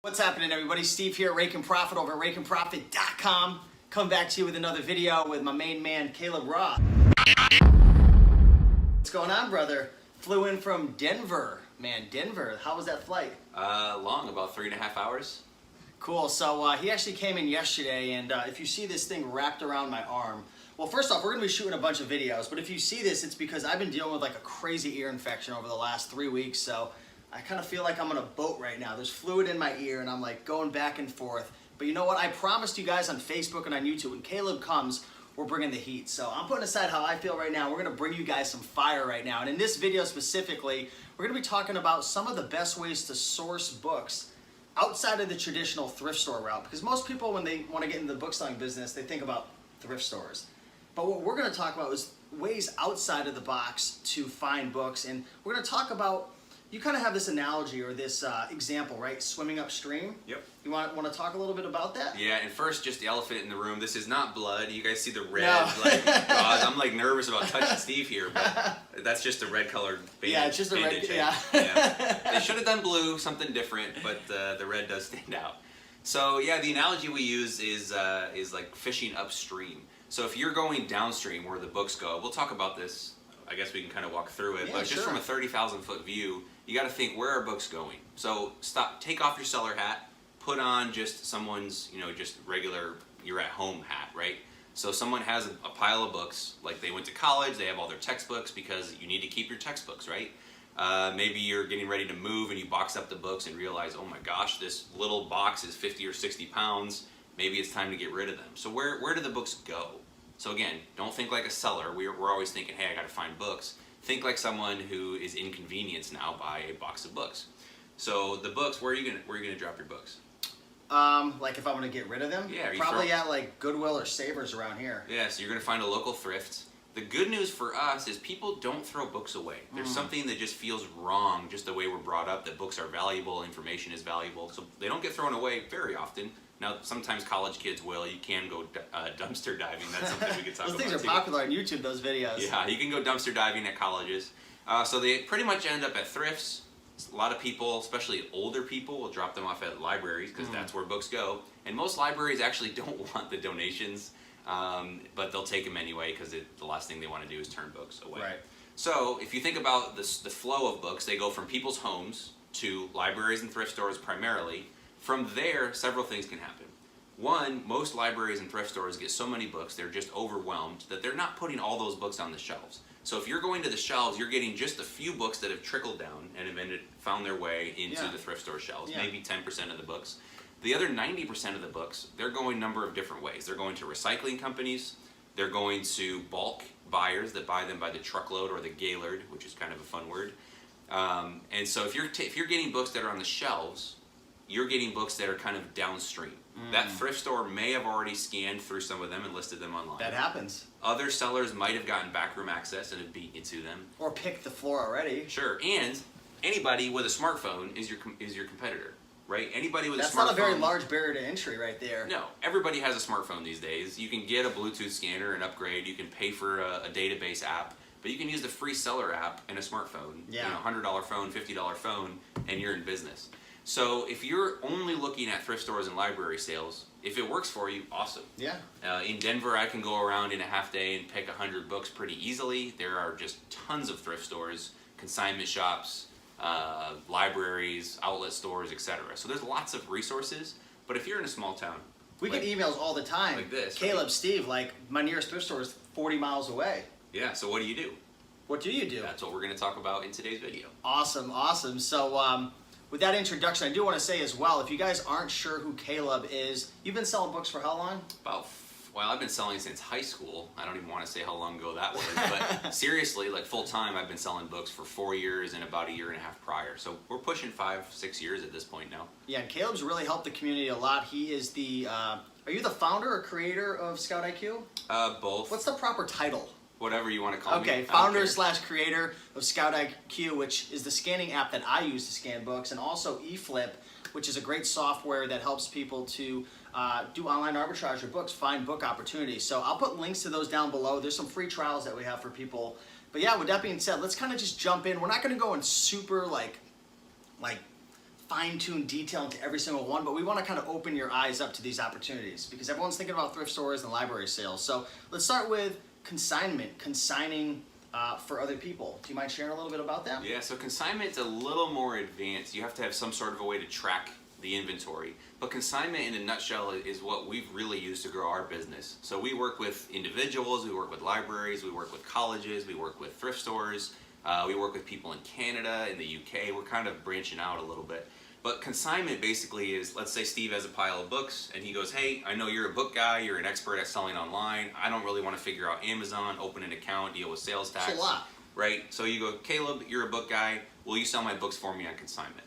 What's happening, everybody? Steve here at Rake and Profit over at rakeandprofit.com. Come back to you with another video with my main man, Caleb Roth. What's going on, brother? Flew in from Denver. Man, Denver. How was that flight? Long, about 3.5 hours. Cool. So he actually came in yesterday, and if you see this thing wrapped around my arm, well, first off, we're going to be shooting a bunch of videos, but if you see this, it's because I've been dealing with like a crazy ear infection over the last 3 weeks, so I kind of feel like I'm on a boat right now. There's fluid in my ear, and I'm like going back and forth. But you know what? I promised you guys on Facebook and on YouTube, when Caleb comes, we're bringing the heat. So I'm putting aside how I feel right now. We're going to bring you guys some fire right now. And in this video specifically, we're going to be talking about some of the best ways to source books outside of the traditional thrift store route. Because most people, when they want to get into the book selling business, they think about thrift stores. But what we're going to talk about is ways outside of the box to find books. And we're going to talk about, you kind of have this analogy or this example, right? Swimming upstream. Yep. You want to talk a little bit about that? Yeah, and first, just the elephant in the room. This is not blood. You guys see the red. No. Like, God, I'm like nervous about touching Steve here, but that's just a red colored bandage. Yeah, it's just a red. Yeah. They should have done blue, something different, but the red does stand out. So yeah, the analogy we use is like fishing upstream. So if you're going downstream where the books go, we'll talk about this. I guess we can kind of walk through it, but just from a 30,000 foot view, you got to think, where are books going? So take off your seller hat, put on just someone's, just regular, you're at home hat, right? So someone has a pile of books, like they went to college, they have all their textbooks because you need to keep your textbooks, right? Maybe you're getting ready to move and you box up the books and realize, oh my gosh, this little box is 50 or 60 pounds. Maybe it's time to get rid of them. So where do the books go? So again, don't think like a seller. We're always thinking, hey, I got to find books. Think like someone who is inconvenienced now by a box of books. So the books, where are you gonna drop your books? Like if I'm gonna get rid of them? Yeah, probably at like Goodwill or Savers around here. Yeah, so you're gonna find a local thrift. The good news for us is people don't throw books away. There's something that just feels wrong, just the way we're brought up, that books are valuable, information is valuable, so they don't get thrown away very often. Now, sometimes college kids will. You can go dumpster diving. That's something we could talk about. Those things are popular on YouTube, those videos. Yeah, you can go dumpster diving at colleges. So they pretty much end up at thrifts. A lot of people, especially older people, will drop them off at libraries because that's where books go. And most libraries actually don't want the donations, but they'll take them anyway because the last thing they want to do is turn books away. Right. So if you think about the flow of books, they go from people's homes to libraries and thrift stores primarily. From there, several things can happen. One, most libraries and thrift stores get so many books, they're just overwhelmed that they're not putting all those books on the shelves. So if you're going to the shelves, you're getting just a few books that have trickled down and have found their way into the thrift store shelves, maybe 10% of the books. The other 90% of the books, they're going a number of different ways. They're going to recycling companies, they're going to bulk buyers that buy them by the truckload or the gaylord, which is kind of a fun word. And so if you're getting books that are on the shelves, you're getting books that are kind of downstream. That thrift store may have already scanned through some of them and listed them online. That happens. Other sellers might have gotten backroom access and have beat into them. Or picked the floor already. Sure, and anybody with a smartphone is your competitor, right? Anybody with a smartphone. That's not a very large barrier to entry right there. No, everybody has a smartphone these days. You can get a Bluetooth scanner and upgrade. You can pay for a database app, but you can use the free seller app in a smartphone. Yeah. $100 phone, $50 phone, and you're in business. So if you're only looking at thrift stores and library sales, if it works for you, awesome. Yeah. In Denver, I can go around in a half day and pick 100 books pretty easily. There are just tons of thrift stores, consignment shops, libraries, outlet stores, etc. So there's lots of resources. But if you're in a small town, we get emails all the time. Like this. Caleb, right? Steve, like my nearest thrift store is 40 miles away. Yeah. So what do you do? What do you do? That's what we're going to talk about in today's video. Awesome, awesome. So with that introduction, I do want to say as well, if you guys aren't sure who Caleb is, you've been selling books for how long? I've been selling since high school. I don't even want to say how long ago that was, but seriously, like full time, I've been selling books for 4 years and about 1.5 years prior. So we're pushing 5-6 years at this point now. Yeah, and Caleb's really helped the community a lot. He is the, are you the founder or creator of Scout IQ? Both. What's the proper title? Whatever you want to call me. Okay, founder/creator of Scout IQ, which is the scanning app that I use to scan books, and also eFLIP, which is a great software that helps people to do online arbitrage of books, find book opportunities. So I'll put links to those down below. There's some free trials that we have for people. But yeah, with that being said, let's kind of just jump in. We're not going to go in super like fine-tune detail into every single one, but we want to kind of open your eyes up to these opportunities because everyone's thinking about thrift stores and library sales. So let's start with consignment, consigning for other people. Do you mind sharing a little bit about that? Yeah, so consignment's a little more advanced. You have to have some sort of a way to track the inventory. But consignment in a nutshell is what we've really used to grow our business. So we work with individuals, we work with libraries, we work with colleges, we work with thrift stores, we work with people in Canada, in the UK. We're kind of branching out a little bit. But consignment basically is, let's say Steve has a pile of books and he goes, hey, I know you're a book guy, you're an expert at selling online. I don't really want to figure out Amazon, open an account, deal with sales tax. That's a lot. Right? So you go, Caleb, you're a book guy. Will you sell my books for me on consignment?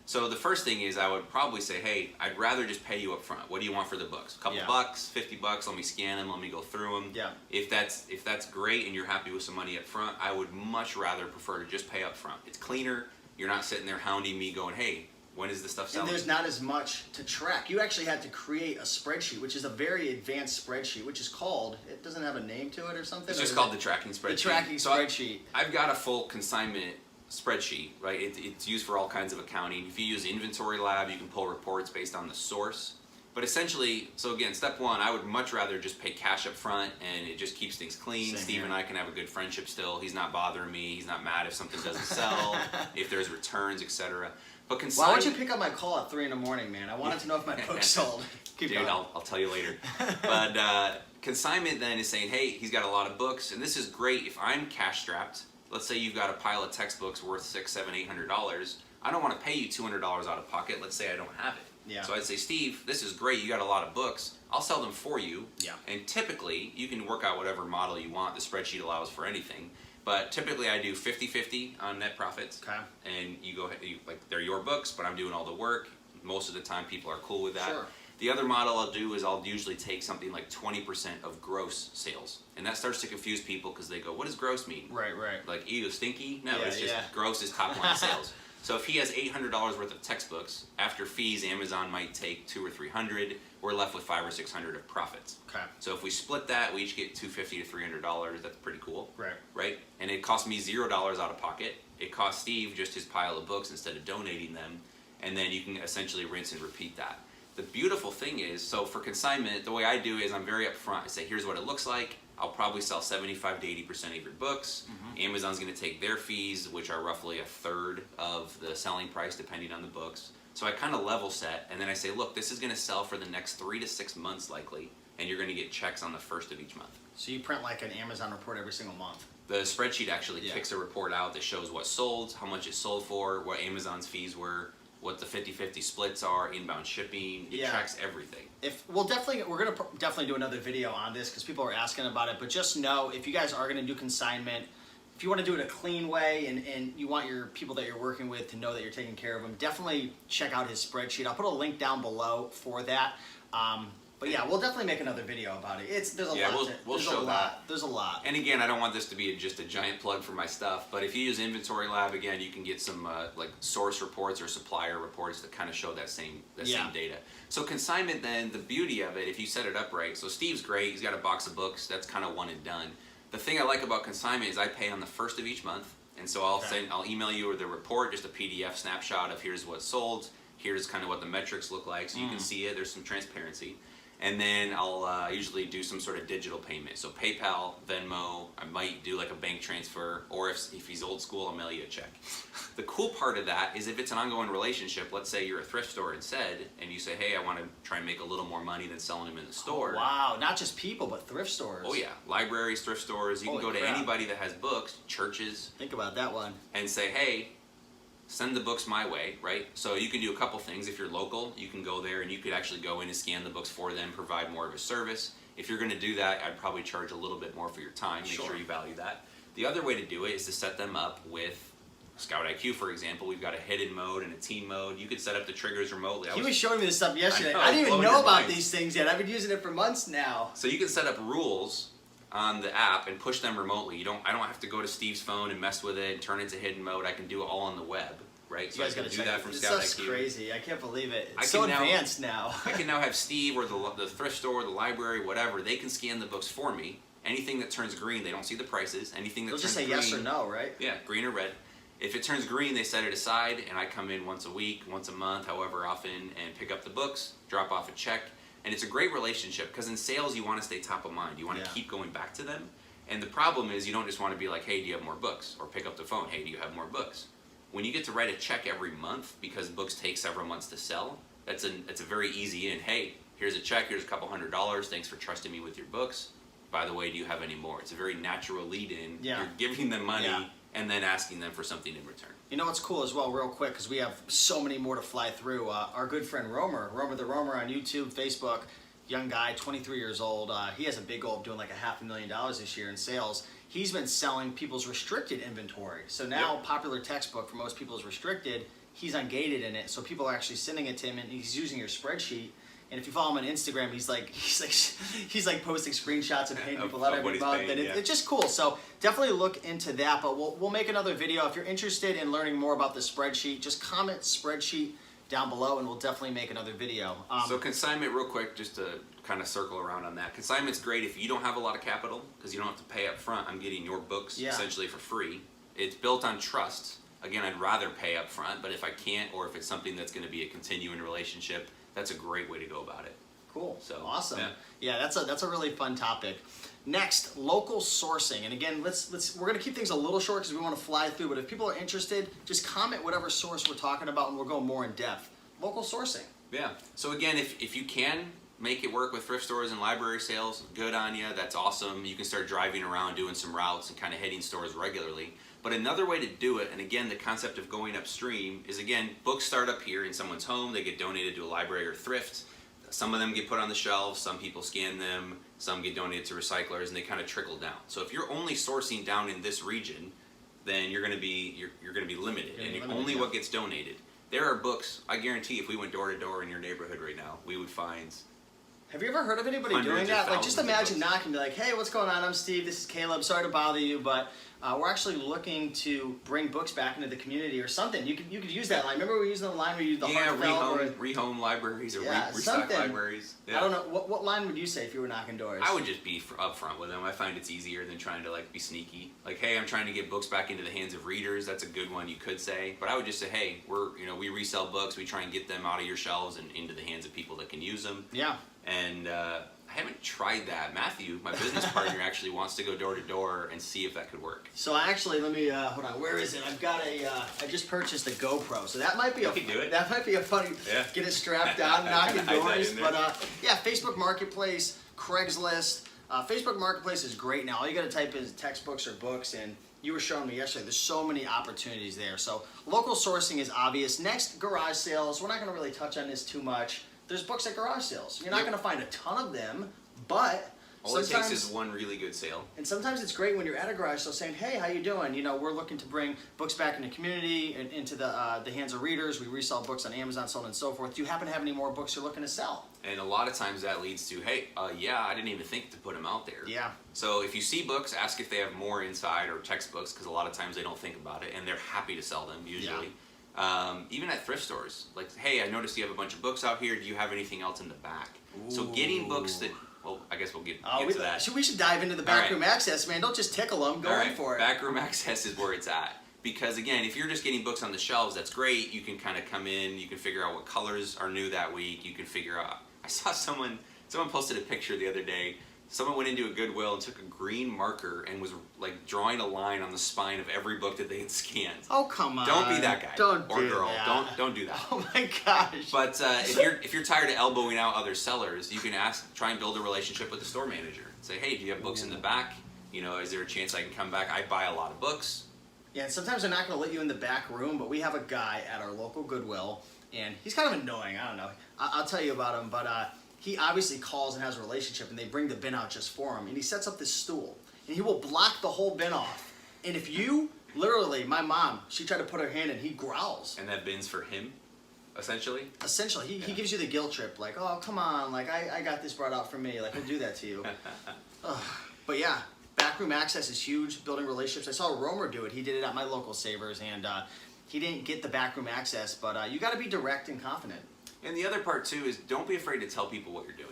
So the first thing is I would probably say, hey, I'd rather just pay you up front. What do you want for the books? A couple bucks, 50 bucks, let me scan them, let me go through them. Yeah. If that's great and you're happy with some money up front, I would much rather prefer to just pay up front. It's cleaner. You're not sitting there hounding me going, hey, when is this stuff selling? And there's not as much to track. You actually had to create a spreadsheet, which is a very advanced spreadsheet, which is called, it doesn't have a name to it or something? It's just called the tracking spreadsheet. The tracking spreadsheet. I've got a full consignment spreadsheet, right? It's used for all kinds of accounting. If you use Inventory Lab, you can pull reports based on the source. But essentially, so again, step one, I would much rather just pay cash up front and it just keeps things clean. Same Steve here. and I can have a good friendship still. He's not bothering me. He's not mad if something doesn't sell, if there's returns, etc. But Why consignment... don't you pick up my call at 3 in the morning, man? I wanted to know if my book sold. Keep Dude, going. I'll tell you later. But consignment then is saying, hey, he's got a lot of books, and this is great if I'm cash strapped. Let's say you've got a pile of textbooks worth $600, $700, $800. I don't want to pay you $200 out of pocket. Let's say I don't have it. Yeah. So I'd say, Steve, this is great. You got a lot of books. I'll sell them for you. Yeah. And typically, you can work out whatever model you want. The spreadsheet allows for anything. But typically, I do 50-50 on net profits. Okay. And you go, like, they're your books, but I'm doing all the work. Most of the time, people are cool with that. Sure. The other model I'll do is I'll usually take something like 20% of gross sales. And that starts to confuse people because they go, what does gross mean? Right, right. Like, ew, stinky? No, Yeah, it's just gross is top line sales. So if he has $800 worth of textbooks, after fees, Amazon might take $200 or $300. We're left with $500 or $600 of profits. Okay. So if we split that, we each get $250 to $300. That's pretty cool. Right. Right? And it costs me $0 out of pocket. It costs Steve just his pile of books instead of donating them. And then you can essentially rinse and repeat that. The beautiful thing is, so for consignment, the way I do is I'm very upfront. I say, here's what it looks like. I'll probably sell 75 to 80% of your books. Amazon's going to take their fees, which are roughly a third of the selling price, depending on the books. So I kind of level set, and then I say, look, this is going to sell for the next 3 to 6 months likely, and you're going to get checks on the first of each month. So you print like an Amazon report every single month. The spreadsheet actually kicks a report out that shows what sold, how much it sold for, what Amazon's fees were, what the 50-50 splits are, inbound shipping. It tracks everything. We're gonna definitely do another video on this because people are asking about it. But just know, if you guys are gonna do consignment, if you want to do it a clean way and you want your people that you're working with to know that you're taking care of them, definitely check out his spreadsheet. I'll put a link down below for that. But yeah, we'll definitely make another video about it. There's a lot. We'll show that. There's a lot. And again, I don't want this to be just a giant plug for my stuff, but if you use Inventory Lab, again, you can get some like source reports or supplier reports that kind of show that same data. So consignment, then, the beauty of it, if you set it up right, so Steve's great. He's got a box of books. That's kind of one and done. The thing I like about consignment is I pay on the first of each month, and so I'll email you the report, just a PDF snapshot of here's what sold, here's kind of what the metrics look like, so you can see it. There's some transparency. And then I'll usually do some sort of digital payment. So PayPal, Venmo, I might do like a bank transfer, or if he's old school, I'll mail you a check. The cool part of that is if it's an ongoing relationship, let's say you're a thrift store instead, and you say, hey, I want to try and make a little more money than selling them in the store. Oh, wow, not just people, but thrift stores. Oh yeah, libraries, thrift stores, you can go to anybody that has books, churches. Think about that one. And say, hey, send the books my way, right? So you can do a couple things. If you're local, you can go there and you could actually go in and scan the books for them, provide more of a service. If you're going to do that, I'd probably charge a little bit more for your time. Make sure you value that. The other way to do it is to set them up with Scout IQ, for example. We've got a hidden mode and a team mode. You could set up the triggers remotely. He was showing me this stuff yesterday. I didn't even know about these things yet. I've been using it for months now. So you can set up rules on the app and push them remotely. I don't have to go to Steve's phone and mess with it and turn it to hidden mode. I can do it all on the web. Right? So I can do that from Scout IQ. This stuff's crazy. I can't believe it. It's so advanced now. I can now have Steve or the thrift store, the library, whatever. They can scan the books for me. Anything that turns green, they don't see the prices. Anything that turns green, just say yes or no, right? Yeah, green or red. If it turns green, they set it aside, and I come in once a week, once a month, however often, and pick up the books, drop off a check. And it's a great relationship because in sales, you want to stay top of mind. You want to keep going back to them. And the problem is you don't just want to be like, hey, do you have more books? Or pick up the phone, hey, do you have more books? When you get to write a check every month because books take several months to sell, it's a very easy in. Hey, here's a check, here's a couple $100, thanks for trusting me with your books. By the way, do you have any more? It's a very natural lead in. Yeah. You're giving them money and then asking them for something in return. You know what's cool as well, real quick, because we have so many more to fly through. Our good friend Romer the Romer on YouTube, Facebook, young guy, 23 years old. He has a big goal of doing like $500,000 this year in sales. He's been selling people's restricted inventory. So now popular textbook for most people is restricted. He's ungated in it, so people are actually sending it to him, and he's using your spreadsheet. And if you follow him on Instagram, he's like posting screenshots and paying people out every month, and it's just cool. So definitely look into that. But we'll make another video if you're interested in learning more about the spreadsheet. Just comment spreadsheet down below, and we'll definitely make another video. So consignment, real quick, just to kind of circle around on that. Consignment's great if you don't have a lot of capital because you don't have to pay up front. I'm getting your books essentially for free. It's built on trust. Again, I'd rather pay up front, but if I can't, or if it's something that's going to be a continuing relationship, that's a great way to go about it. Cool. So awesome. Yeah, that's a really fun topic. Next, local sourcing. And again, we're going to keep things a little short because we want to fly through, but if people are interested, just comment whatever source we're talking about and we'll go more in depth. Local sourcing. Yeah. So again, if you can make it work with thrift stores and library sales, good on you. That's awesome. You can start driving around, doing some routes and kind of hitting stores regularly. But another way to do it, and again, the concept of going upstream is, again, books start up here in someone's home. They get donated to a library or thrift. Some of them get put on the shelves. Some people scan them. Some get donated to recyclers, and they kind of trickle down. So if you're only sourcing down in this region, then you're going to be limited, and only what gets donated. There are books, I guarantee if we went door to door in your neighborhood right now, we would find. Have you ever heard of anybody doing that? Like, just imagine knocking, be like, hey, what's going on? I'm Steve, this is Caleb, sorry to bother you, but we're actually looking to bring books back into the community or something. You could use that line. Remember we were using the line where you used the rehome libraries or restock libraries. Yeah. I don't know, what line would you say if you were knocking doors? I would just be upfront with them. I find it's easier than trying to like be sneaky. Like, hey, I'm trying to get books back into the hands of readers. That's a good one you could say. But I would just say, hey, we resell books. We try and get them out of your shelves and into the hands of people that can use them. Yeah. And I haven't tried that. Matthew, my business partner, actually wants to go door to door and see if that could work. So actually, let me hold on. Where is it? I've got I just purchased a GoPro, so that might be that might be a funny. Yeah. Get it strapped down, knocking doors. But yeah, Facebook Marketplace, Craigslist. Facebook Marketplace is great now. All you got to type in textbooks or books, and you were showing me yesterday. There's so many opportunities there. So local sourcing is obvious. Next, garage sales. We're not going to really touch on this too much. There's books at garage sales. You're not going to find a ton of them, but all it takes is one really good sale. And sometimes it's great when you're at a garage sale saying, hey, how you doing? We're looking to bring books back in the community and into the hands of readers. We resell books on Amazon, so on and so forth. Do you happen to have any more books you're looking to sell? And a lot of times that leads to, hey, yeah, I didn't even think to put them out there. Yeah. So if you see books, ask if they have more inside or textbooks, because a lot of times they don't think about it, and they're happy to sell them usually. Yeah. Even at thrift stores, like, hey, I noticed you have a bunch of books out here. Do you have anything else in the back? Ooh. So getting books that, well, I guess we'll get to that. We should dive into the backroom access, man. Don't just tickle them. Go in for it. Backroom access is where it's at. Because, again, if you're just getting books on the shelves, that's great. You can kind of come in. You can figure out what colors are new that week. You can figure out. I saw someone posted a picture the other day. Someone went into a Goodwill and took a green marker and was like drawing a line on the spine of every book that they had scanned. Oh, come on! Don't be that guy or girl. That. Don't do that. Oh my gosh! But if you're tired of elbowing out other sellers, you can try and build a relationship with the store manager. Say, hey, do you have books in the back? Is there a chance I can come back? I buy a lot of books. Yeah, and sometimes they're not going to let you in the back room, but we have a guy at our local Goodwill, and he's kind of annoying. I don't know. I'll tell you about him, but. He obviously calls and has a relationship, and they bring the bin out just for him. And he sets up this stool, and he will block the whole bin off. And if you, literally, my mom, she tried to put her hand in, he growls. And that bin's for him, essentially? Essentially. He gives you the guilt trip, like, oh, come on, like, I got this brought out for me. Like, he'll do that to you. But yeah, backroom access is huge, building relationships. I saw Romer do it. He did it at my local Savers, and he didn't get the backroom access, but you got to be direct and confident. And the other part too is don't be afraid to tell people what you're doing.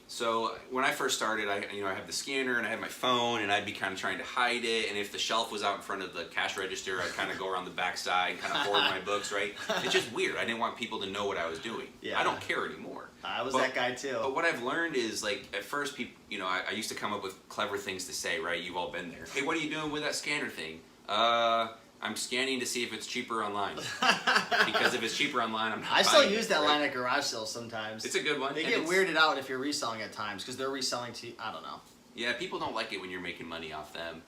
So when I first started, I have the scanner and I had my phone, and I'd be kind of trying to hide it. And if the shelf was out in front of the cash register, I'd kind of go around the back side and kind of hoard my books, right? It's just weird. I didn't want people to know what I was doing. Yeah. I don't care anymore. I was that guy too. But what I've learned is, like, at first people, I used to come up with clever things to say, right? You've all been there. Hey, what are you doing with that scanner thing? I'm scanning to see if it's cheaper online. Because if it's cheaper online, I'm not I still buying use it, that right? line at garage sales sometimes. It's a good one. They and get it's- weirded out if you're reselling at times because they're reselling to, I don't know. Yeah, people don't like it when you're making money off them.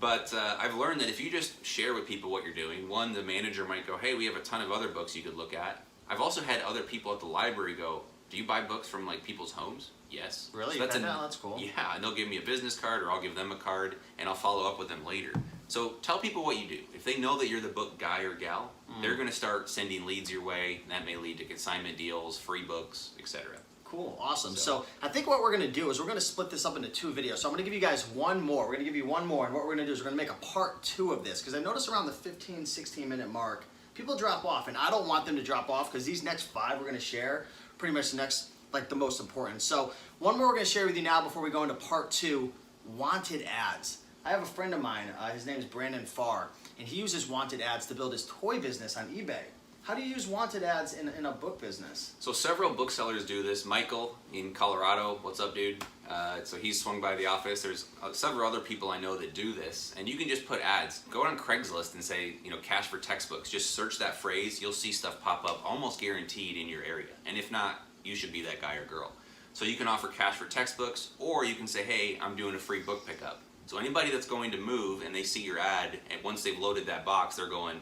But I've learned that if you just share with people what you're doing, one, the manager might go, hey, we have a ton of other books you could look at. I've also had other people at the library go, do you buy books from like people's homes? Yes. Really? So That's cool. Yeah, and they'll give me a business card, or I'll give them a card, and I'll follow up with them later. So tell people what you do. If they know that you're the book guy or gal, they're going to start sending leads your way. And that may lead to consignment deals, free books, etc. Cool, awesome. So I think what we're going to do is we're going to split this up into 2 videos. So I'm going to give you guys one more. We're going to give you one more, and what we're going to do is we're going to make a part 2 of this, because I noticed around the 15, 16 minute mark, people drop off, and I don't want them to drop off because these next 5 we're going to share pretty much the next, like the most important. So one more we're going to share with you now before we go into part 2, wanted ads. I have a friend of mine, his name is Brandon Farr, and he uses wanted ads to build his toy business on eBay. How do you use wanted ads in a book business? So several booksellers do this. Michael in Colorado, what's up, dude? So he's swung by the office. There's several other people I know that do this, and you can just put ads. Go on Craigslist and say, cash for textbooks. Just search that phrase. You'll see stuff pop up almost guaranteed in your area. And if not, you should be that guy or girl. So you can offer cash for textbooks, or you can say, hey, I'm doing a free book pickup. So anybody that's going to move and they see your ad, and once they've loaded that box, they're going,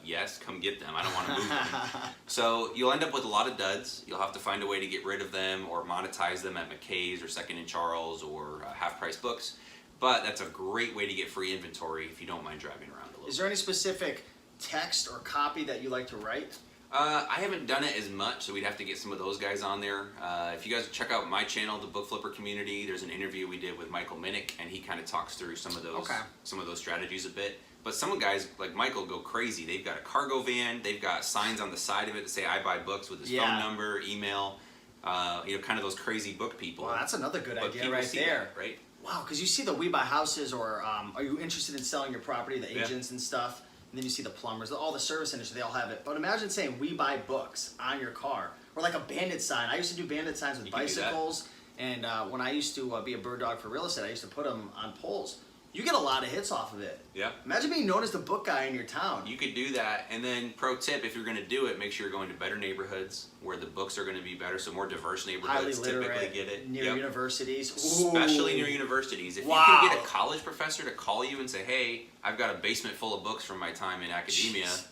yes, come get them. I don't want to move them. So you'll end up with a lot of duds. You'll have to find a way to get rid of them or monetize them at McKay's or Second and Charles or Half Price Books. But that's a great way to get free inventory if you don't mind driving around a little. Is there any specific text or copy that you like to write? I haven't done it as much, so we'd have to get some of those guys on there. If you guys check out my channel, the Book Flipper Community, there's an interview we did with Michael Minnick, and he kind of talks through some of those strategies a bit. But some guys like Michael go crazy. They've got a cargo van, they've got signs on the side of it that say "I buy books" with his phone number, email. Kind of those crazy book people. Well, that's another good But idea people right see there. that, right? Wow, because you see the We Buy Houses, or are you interested in selling your property, the agents and stuff. And then you see the plumbers, all the service industry, they all have it. But imagine saying "We buy books" on your car, or like a bandit sign. I used to do bandit signs with bicycles, and when I used to be a bird dog for real estate, I used to put them on poles. You get a lot of hits off of it. Yeah. Imagine being known as the book guy in your town. You could do that, and then pro tip, if you're going to do it, make sure you're going to better neighborhoods where the books are going to be better, so more diverse Highly neighborhoods literate, typically get it. near universities. Especially Ooh. near universities. If Wow. you can get a college professor to call you and say, hey, I've got a basement full of books from my time in academia, Jeez.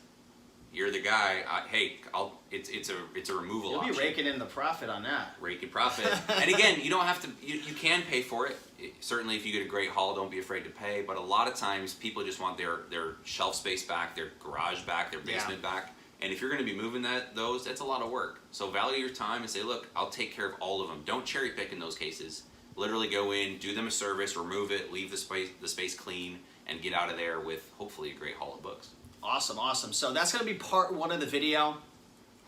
you're the guy, it's a removal You'll option. be raking in the profit on that. Raking profit. And again, you don't have to, you can pay for it. Certainly if you get a great haul, don't be afraid to pay. But a lot of times people just want their shelf space back, their garage back, their basement back. And if you're going to be moving those, that's a lot of work. So value your time and say, look, I'll take care of all of them. Don't cherry pick in those cases. Literally go in, do them a service, remove it, leave the space clean, and get out of there with hopefully a great haul of books. Awesome, awesome. So that's going to be part 1 of the video.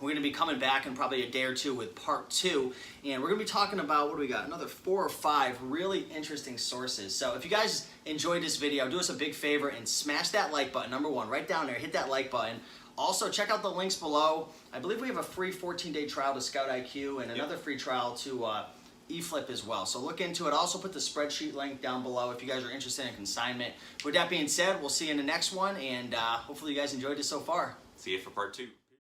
We're going to be coming back in probably a day or 2 with part 2. And we're going to be talking about, what do we got? Another 4 or 5 really interesting sources. So if you guys enjoyed this video, do us a big favor and smash that like button. Number 1, right down there, hit that like button. Also, check out the links below. I believe we have a free 14-day trial to Scout IQ and another free trial to eFLIP as well. So look into it. Also put the spreadsheet link down below if you guys are interested in consignment. With that being said, we'll see you in the next one, and hopefully you guys enjoyed it so far. See you for part 2.